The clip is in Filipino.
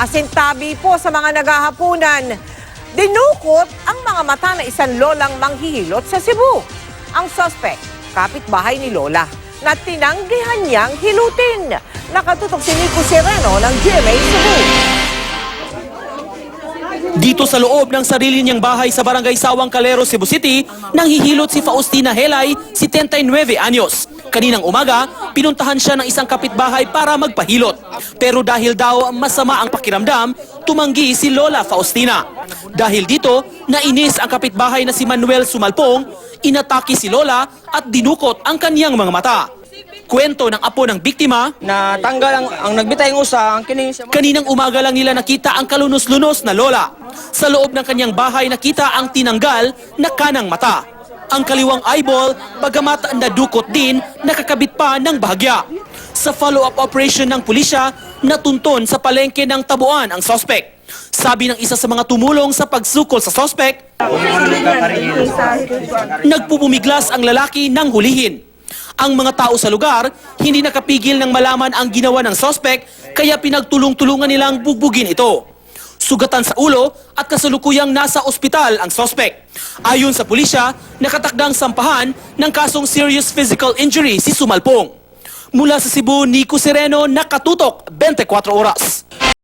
Masintabi po sa mga naghahapunan. Dinukot ang mga mata na isang lolang manghihilot sa Cebu. Ang suspect, kapitbahay ni Lola, na tinanggihan niyang hilutin. Nakatutok si Nico Sereno ng GMA Cebu. Dito sa loob ng sarili niyang bahay sa Barangay Sawang Calero, Cebu City, nanghihilot si Faustina Helay, 79 anyos. Kaninang umaga, pinuntahan siya ng isang kapitbahay para magpahilot. Pero dahil daw masama ang pakiramdam, tumanggi si Lola Faustina. Dahil dito, nainis ang kapitbahay na si Manuel Sumalpong, inatake si Lola at dinukot ang kaniyang mga mata. Kwento ng apo ng biktima, Na tanggal ang nagbitay ng usa, ang kining sa kaninang umaga lang nila nakita ang kalunos-lunos na Lola. Sa loob ng kanyang bahay nakita ang tinanggal na kanang mata. Ang kaliwang eyeball, bagamat nadukot din, nakakabit pa ng bahagya. Sa follow-up operation ng pulisya, natunton sa palengke ng Tabuan ang suspect. Sabi ng isa sa mga tumulong sa pagsukol sa suspect, nagpupumiglas ang lalaki nang hulihin. Ang mga tao sa lugar, hindi nakapigil ng malaman ang ginawa ng suspect, kaya pinagtulong-tulungan nilang bugbugin ito. Sugatan sa ulo at kasalukuyang nasa ospital ang suspect. Ayon sa pulisya, nakatakdang sampahan ng kasong serious physical injury si Sumalpong. Mula sa Cebu, Nico Sereno, nakatutok 24 oras.